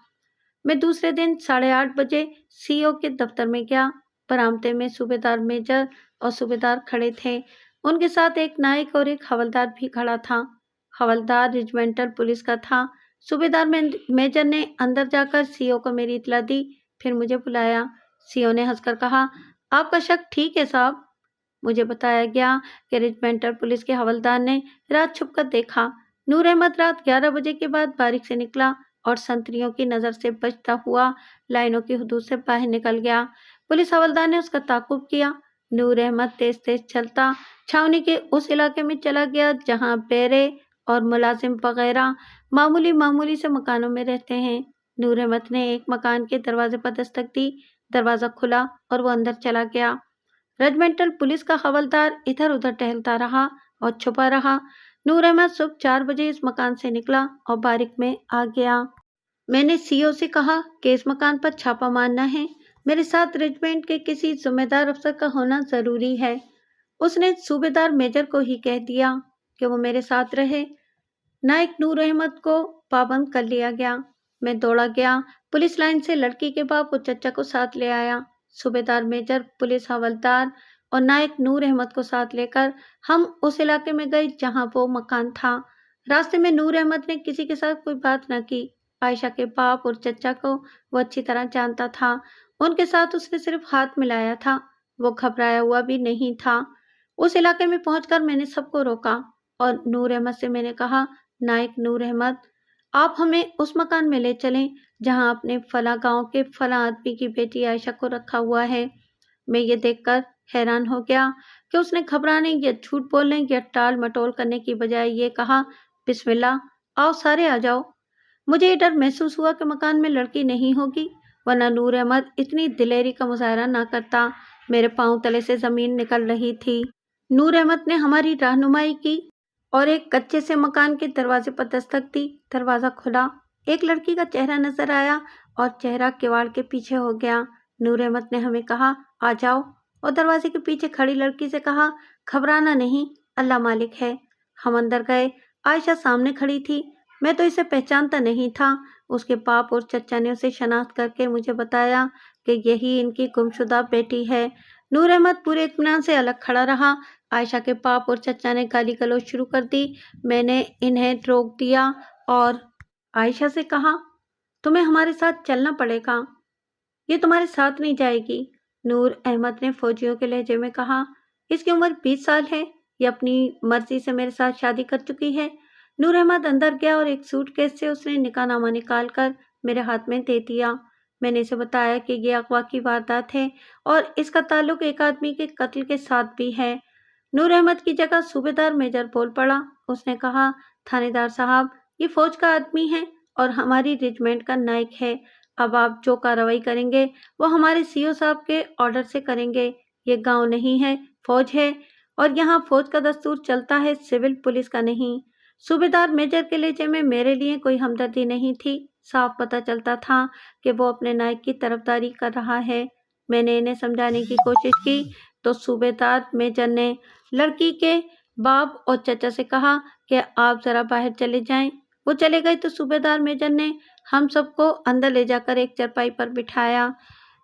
मैं दूसरे दिन 8:30 बजे सीईओ के दफ्तर में गया। बरामदे में सूबेदार मेजर और सूबेदार खड़े थे। उनके साथ एक नायक और एक हवलदार भी खड़ा था। हवलदार रेजिमेंटल पुलिस का था। सूबेदार मेजर ने अंदर जाकर सीईओ को मेरी इतला दी, फिर मुझे बुलाया। सीईओ ने हंसकर कहा, आपका शक ठीक है साहब। मुझे बताया गया कि रेजिमेंटल पुलिस के हवलदार ने रात छुपकर देखा। नूर अहमद रात 11 बजे के बाद बारिक से निकला और संतरियों की नज़र से बचता हुआ लाइनों की हदूद से बाहर निकल गया। पुलिस हवलदार ने उसका ताक़ुब किया। नूर अहमद तेज तेज चलता छावनी के उस इलाके में चला गया जहां बेरे और मुलाजिम वगैरह मामूली से मकानों में रहते हैं। नूर अहमद ने एक मकान के दरवाजे पर दस्तक दी। दरवाज़ा खुला और वो अंदर चला गया। रेजिमेंटल पुलिस का हवलदार इधर उधर टहलता रहा और छुपा रहा। नूर अहमद सुबह 4 बजे इस मकान से निकला और बारिक में आ गया। मैंने सीईओ से कहा कि इस मकान पर छापा मारना है। मेरे साथ रेजिमेंट के किसी जिम्मेदार अफसर का होना जरूरी है। उसने सूबेदार मेजर को ही कह दिया कि वो मेरे साथ रहे। नायक नूर अहमद को पाबंद कर लिया गया। मैं दौड़ा गया। पुलिस लाइन से लड़की के बाप और चचा को साथ ले आया। सूबेदार मेजर, पुलिस हवलदार और नायक नूर अहमद को साथ लेकर हम उस इलाके में गए जहां वो मकान था। रास्ते में नूर अहमद ने किसी के साथ कोई बात न की। आयशा के बाप और चचा को वो अच्छी तरह जानता था। उनके साथ उसने सिर्फ हाथ मिलाया था। वो घबराया हुआ भी नहीं था। उस इलाके में पहुंचकर मैंने सबको रोका और नूर अहमद से मैंने कहा, नायक नूर अहमद, आप हमें उस मकान में ले चलें जहां अपने फला गांव के फला आदमी की बेटी आयशा को रखा हुआ है। मैं ये देखकर हैरान हो गया कि उसने घबराने या झूठ बोलने या टाल मटोल करने की बजाय ये कहा, बिस्मिल्लाह, आओ सारे आ जाओ। मुझे ये डर महसूस हुआ कि मकान में लड़की नहीं होगी, वरना नूर अहमद इतनी दिलेरी का मुजाहरा ना करता। मेरे पांव तले से जमीन निकल रही थी। नूर अहमद ने हमारी रहनुमाई की और एक कच्चे से मकान के दरवाजे पर दस्तक दी। दरवाजा खुला। एक लड़की का चेहरा नजर आया और चेहरा किवाड़ के पीछे हो गया। नूर अहमद ने हमें कहा, आ जाओ, और दरवाजे के पीछे खड़ी लड़की से कहा, घबराना नहीं, अल्लाह मालिक है। हम अंदर गए। आयशा सामने खड़ी थी। मैं तो इसे पहचानता नहीं था। उसके बाप और चचा ने उसे शनाख्त करके मुझे बताया कि यही इनकी गुमशुदा बेटी है। नूर अहमद पूरे इत्मीनान से अलग खड़ा रहा। आयशा के बाप और चचा ने गाली गलौज शुरू कर दी। मैंने इन्हें रोक दिया और आयशा से कहा, तुम्हें हमारे साथ चलना पड़ेगा, ये तुम्हारे साथ नहीं जाएगी। नूर अहमद ने फौजियों के लहजे में कहा, इसकी उम्र 20 साल है, ये अपनी मर्जी से मेरे साथ शादी कर चुकी है। नूर अहमद अंदर गया और एक सूटकेस से उसने निकाहनामा निकाल कर मेरे हाथ में दे दिया। मैंने इसे बताया कि ये अगवा की वारदात है और इसका ताल्लुक एक आदमी के कत्ल के साथ भी है। नूर अहमद की जगह सूबेदार मेजर बोल पड़ा। उसने कहा, थानेदार साहब, ये फौज का आदमी है और हमारी रेजिमेंट का नायक है। अब आप जो कार्रवाई करेंगे वो हमारे सीईओ साहब के ऑर्डर से करेंगे। ये गांव नहीं है, फौज है और यहाँ फौज का दस्तूर चलता है, सिविल पुलिस का नहीं। सूबेदार मेजर के लहजे में मेरे लिए कोई हमदर्दी नहीं थी। साफ पता चलता था कि वो अपने नायक की तरफदारी कर रहा है। मैंने इन्हें समझाने की कोशिश की तो सूबेदार मेजर ने लड़की के बाप और चचा से कहा कि आप जरा बाहर चले जाएं। वो चले गए तो सूबेदार मेजर ने हम सबको अंदर ले जाकर एक चरपाई पर बिठाया।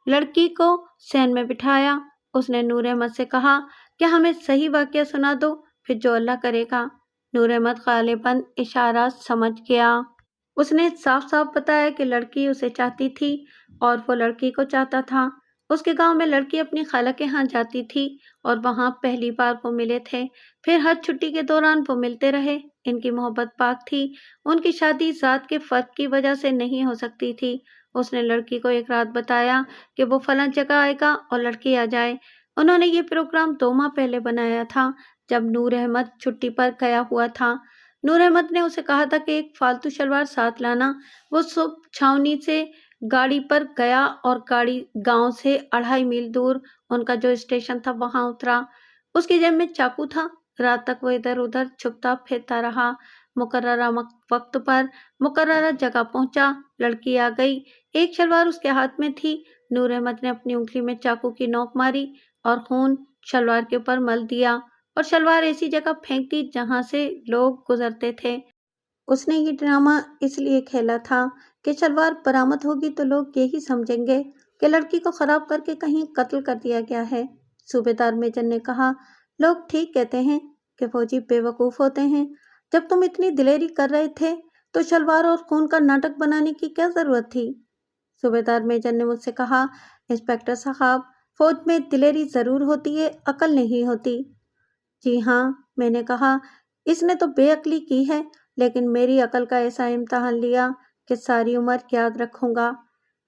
लड़की को सैन में बिठाया। اس نے نور احمد سے کہا کہ ہمیں صحیح واقعہ سنا دو، پھر جو اللہ کرے گا۔ نور احمد غالباً اشارات سمجھ گیا۔ اس نے صاف صاف بتایا کہ لڑکی اسے چاہتی تھی اور وہ لڑکی کو چاہتا تھا۔ اس کے گاؤں میں لڑکی اپنی خالہ کے ہاں جاتی تھی اور وہاں پہلی بار وہ ملے تھے، پھر ہر چھٹی کے دوران وہ ملتے رہے۔ ان کی محبت پاک تھی، ان کی شادی ذات کے فرق کی وجہ سے نہیں ہو سکتی تھی۔ اس نے لڑکی کو ایک رات بتایا کہ وہ فلاں جگہ آئے گا اور لڑکی آ جائے۔ انہوں نے یہ پروگرام 2 ماہ پہلے بنایا تھا جب نور احمد چھٹی پر گیا ہوا تھا۔ نور احمد نے اسے کہا تھا کہ ایک فالتو شلوار ساتھ لانا۔ وہ صبح چھاؤنی سے گاڑی پر گیا اور گاڑی گاؤں سے 2.5 میل دور ان کا جو اسٹیشن تھا وہاں اترا۔ اس کی جیب میں چاقو تھا۔ رات تک وہ ادھر ادھر چھپتا پھرتا رہا۔ مقررہ وقت پر مقررہ جگہ پہنچا۔ لڑکی آ گئی، ایک شلوار اس کے ہاتھ میں تھی۔ نور احمد نے اپنی انگلی میں چاقو کی نوک ماری اور خون شلوار کے اوپر مل دیا اور شلوار ایسی جگہ پھینک دی جہاں سے لوگ گزرتے تھے۔ اس نے یہ ڈرامہ اس لیے کھیلا تھا کہ شلوار برآمد ہوگی تو لوگ یہی سمجھیں گے کہ لڑکی کو خراب کر کے کہیں قتل کر دیا گیا ہے۔ صوبیدار میجر نے کہا، لوگ ٹھیک کہتے ہیں کہ فوجی بے وقوف ہوتے ہیں۔ جب تم اتنی دلیری کر رہے تھے تو شلوار اور خون کا ناٹک بنانے کی کیا ضرورت تھی؟ صوبیدار میجر نے مجھ سے کہا، انسپکٹر صاحب، فوج میں دلیری ضرور ہوتی ہے، عقل نہیں ہوتی۔ جی ہاں، میں نے کہا، اس نے تو بے عقلی کی ہے، لیکن میری عقل کا ایسا امتحان لیا کہ ساری عمر یاد رکھوں گا۔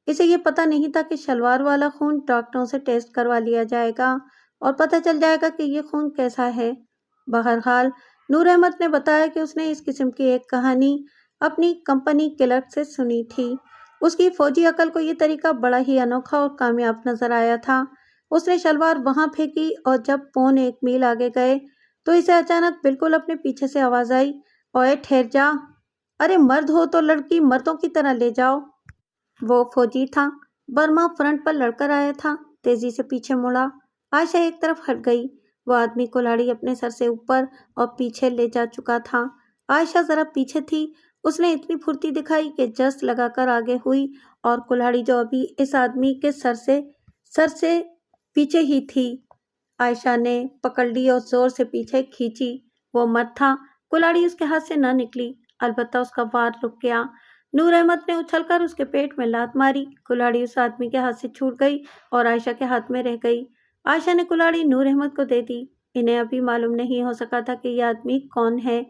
اسے یہ پتہ نہیں تھا کہ شلوار والا خون ڈاکٹروں سے ٹیسٹ کروا لیا جائے گا اور پتہ چل جائے گا کہ یہ خون کیسا ہے۔ بہرحال نور احمد نے بتایا کہ اس نے اس قسم کی ایک کہانی اپنی کمپنی کلرک سے سنی تھی۔ اس کی فوجی عقل کو یہ طریقہ بڑا ہی انوکھا اور کامیاب نظر آیا تھا۔ اس نے شلوار وہاں پھینکی اور جب 1.25 میل آگے گئے تو اسے اچانک بالکل اپنے پیچھے سے آواز آئی، اوئے ٹھہر جا، ارے مرد ہو تو لڑکی مردوں کی طرح لے جاؤ۔ وہ فوجی تھا، برما فرنٹ پر لڑ کر آیا تھا۔ تیزی سے پیچھے مڑا۔ عائشہ ایک طرف ہٹ گئی۔ وہ آدمی کلاڑی اپنے سر سے اوپر اور پیچھے لے جا چکا تھا۔ عائشہ ذرا پیچھے تھی۔ اس نے اتنی پھرتی دکھائی کہ جست لگا کر آگے ہوئی اور کلاڑی جو ابھی اس آدمی کے سر سے پیچھے ہی تھی، عائشہ نے پکڑ لی اور زور سے پیچھے کھینچی۔ وہ مرد تھا، کلاڑی اس کے ہاتھ سے نہ نکلی، البتہ اس کا وار رک گیا۔ نور احمد نے اچھل کر اس کے پیٹ میں لات ماری۔ کلاڑی اس آدمی کے ہاتھ سے چھوٹ گئی اور عائشہ کے ہاتھ میں رہ گئی۔ عائشہ نے کلاڑی نور احمد کو دے دی۔ انہیں ابھی معلوم نہیں ہو سکا تھا کہ یہ آدمی کون ہے۔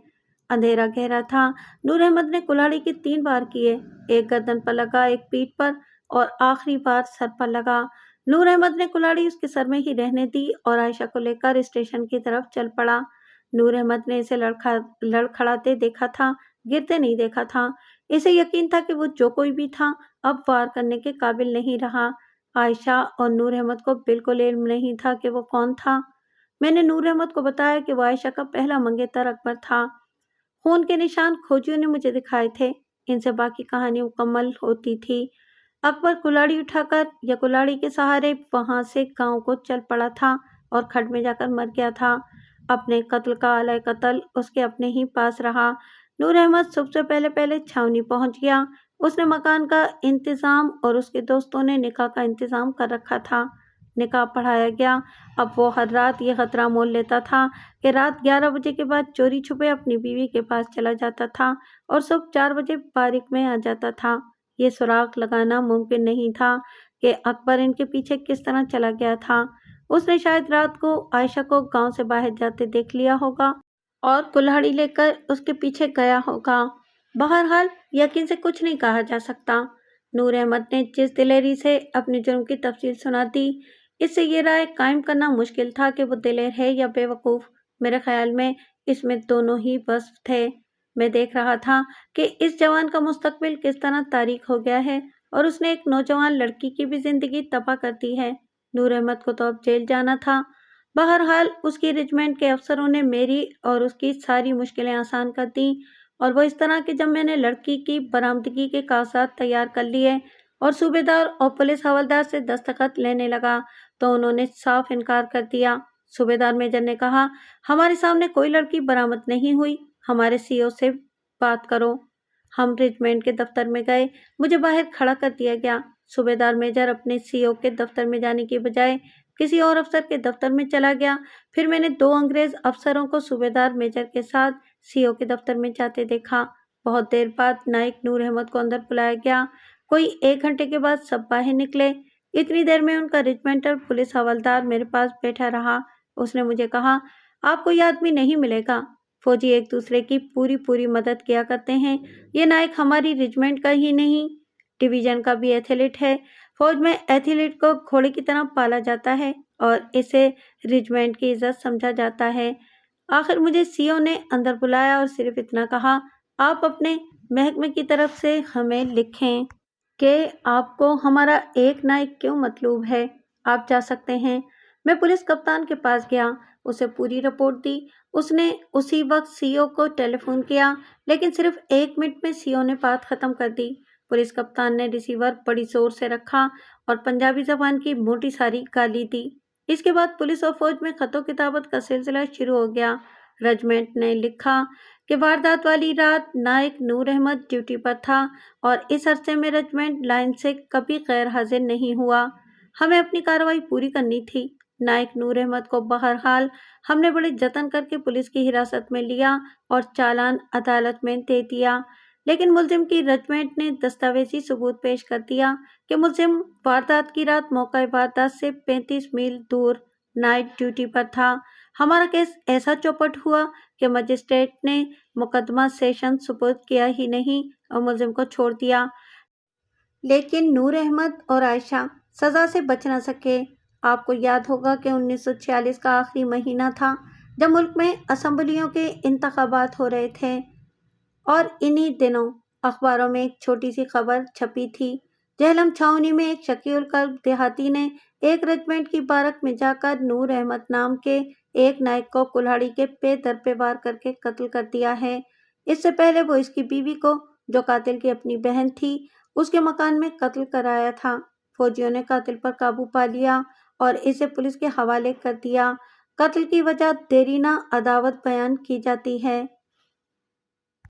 اندھیرا گہرا تھا۔ نور احمد نے کلاڑی کی 3 وار کیے، ایک گردن پر لگا، ایک پیٹھ پر اور آخری بار سر پر لگا۔ نور احمد نے کلاڑی اس کے سر میں ہی رہنے دی اور عائشہ کو لے کر اسٹیشن کی طرف چل پڑا۔ نور احمد نے اسے لڑکھڑاتے دیکھا تھا، گرتے نہیں دیکھا تھا۔ اسے یقین تھا کہ وہ جو کوئی بھی تھا اب وار کرنے کے قابل نہیں رہا۔ عائشہ اور نور احمد کو بالکل علم نہیں تھا کہ وہ کون تھا۔ میں نے نور احمد کو بتایا کہ وہ عائشہ کا پہلا منگیتر اکبر تھا۔ خون کے نشان کھوجیوں نے مجھے دکھائے تھے۔ ان سے باقی کہانی مکمل ہوتی تھی۔ اکبر کلاڑی اٹھا کر یا کلاڑی کے سہارے وہاں سے گاؤں کو چل پڑا تھا اور کھڈ میں جا کر مر گیا تھا۔ اپنے قتل کا آلۂ قتل اس کے اپنے ہی پاس رہا۔ نور احمد صبح سے پہلے چھاؤنی پہنچ گیا۔ اس نے مکان کا انتظام اور اس کے دوستوں نے نکاح کا انتظام کر رکھا تھا۔ نکاح پڑھایا گیا۔ اب وہ ہر رات یہ خطرہ مول لیتا تھا کہ رات 11 بجے کے بعد چوری چھپے اپنی بیوی کے پاس چلا جاتا تھا اور صبح 4 بجے بارک میں آ جاتا تھا۔ یہ سراغ لگانا ممکن نہیں تھا کہ اکبر ان کے پیچھے کس طرح چلا گیا تھا۔ اس نے شاید رات کو عائشہ کو گاؤں سے باہر جاتے دیکھ لیا ہوگا اور کلاڑی لے کر اس کے پیچھے گیا ہوگا۔ بہرحال یقین سے کچھ نہیں کہا جا سکتا۔ نور احمد نے جس دلیری سے اپنے جرم کی تفصیل سنا دی، اس سے یہ رائے قائم کرنا مشکل تھا کہ وہ دلیر ہے یا بے وقوف۔ میرے خیال میں اس میں دونوں ہی وصف تھے۔ میں دیکھ رہا تھا کہ اس جوان کا مستقبل کس طرح تاریک ہو گیا ہے اور اس نے ایک نوجوان لڑکی کی بھی زندگی تباہ کر دی ہے۔ نور احمد کو تو اب جیل جانا تھا۔ بہرحال اس کی رجمنٹ کے افسروں نے میری اور اس کی ساری مشکلیں آسان کر دیں، اور وہ اس طرح کہ جب میں نے لڑکی کی برآمدگی کے کاغذات تیار کر لیے اور صوبیدار اور پولیس حوالدار سے دستخط لینے لگا تو انہوں نے صاف انکار کر دیا۔ صوبیدار میجر نے کہا، ہمارے سامنے کوئی لڑکی برآمد نہیں ہوئی، ہمارے سی او سے بات کرو۔ ہم رجمنٹ کے دفتر میں گئے، مجھے باہر کھڑا کر دیا گیا۔ صوبیدار میجر اپنے سی او کے دفتر میں جانے کی بجائے کسی اور افسر کے دفتر میں چلا گیا۔ پھر میں نے 2 انگریز افسروں کو صوبیدار میجر کے ساتھ CO کے دفتر میں جاتے دیکھا۔ بہت دیر بعد نائک نور احمد کو اندر بلایا گیا۔ کوئی 1 گھنٹے کے بعد سب باہر نکلے۔ اتنی دیر میں ان کا رجمنٹل پولیس حوالدار میرے پاس بیٹھا رہا۔ اس نے مجھے کہا، آپ کو یہ آدمی نہیں ملے گا۔ فوجی ایک دوسرے کی پوری مدد کیا کرتے ہیں۔ یہ نائک ہماری رجمنٹ کا ہی نہیں، ڈویژن کا بھی ایتھلیٹ ہے۔ فوج میں ایتھلیٹ کو گھوڑے کی طرح پالا جاتا ہے اور اسے رجمنٹ کی عزت سمجھا جاتا ہے۔ آخر مجھے CO نے اندر بلایا اور صرف اتنا کہا، آپ اپنے محکمے کی طرف سے ہمیں لکھیں کہ آپ کو ہمارا ایک نائک کیوں مطلوب ہے، آپ جا سکتے ہیں۔ میں پولیس کپتان کے پاس گیا، اسے پوری رپورٹ دی۔ اس نے اسی وقت CO کو ٹیلی فون کیا، لیکن صرف 1 منٹ میں CO نے بات ختم کر دی۔ پولیس کپتان نے ریسیور بڑی زور سے رکھا اور پنجابی زبان کی موٹی ساری گالی دی۔ اس کے بعد پولیس اور فوج میں خط و کتابت کا سلسلہ شروع ہو گیا۔ رجمنٹ نے لکھا کہ واردات والی رات نائک نور احمد ڈیوٹی پر تھا اور اس عرصے میں رجمنٹ لائن سے کبھی غیر حاضر نہیں ہوا۔ ہمیں اپنی کارروائی پوری کرنی تھی۔ نائک نور احمد کو بہرحال ہم نے بڑے جتن کر کے پولیس کی حراست میں لیا اور چالان عدالت میں دے دیا، لیکن ملزم کی رجمنٹ نے دستاویزی ثبوت پیش کر دیا کہ ملزم واردات کی رات موقع واردات سے 35 میل دور نائٹ ڈیوٹی پر تھا۔ ہمارا کیس ایسا چوپٹ ہوا کہ مجسٹریٹ نے مقدمہ سیشن سپرد کیا ہی نہیں اور ملزم کو چھوڑ دیا، لیکن نور احمد اور عائشہ سزا سے بچ نہ سکے۔ آپ کو یاد ہوگا کہ 1946 کا آخری مہینہ تھا جب ملک میں اسمبلیوں کے انتخابات ہو رہے تھے، اور انہی دنوں اخباروں میں ایک چھوٹی سی خبر چھپی تھی۔ جہلم چھاؤنی میں ایک شقی القلب دیہاتی نے ایک رجمنٹ کی بارک میں جا کر نور احمد نام کے ایک نائک کو کلہاڑی کے پے در پہ وار کر کے قتل کر دیا ہے۔ اس سے پہلے وہ اس کی بیوی کو، جو قاتل کی اپنی بہن تھی، اس کے مکان میں قتل کرایا تھا۔ فوجیوں نے قاتل پر قابو پا لیا اور اسے پولیس کے حوالے کر دیا۔ قتل کی وجہ دیرینہ عداوت بیان کی جاتی ہے۔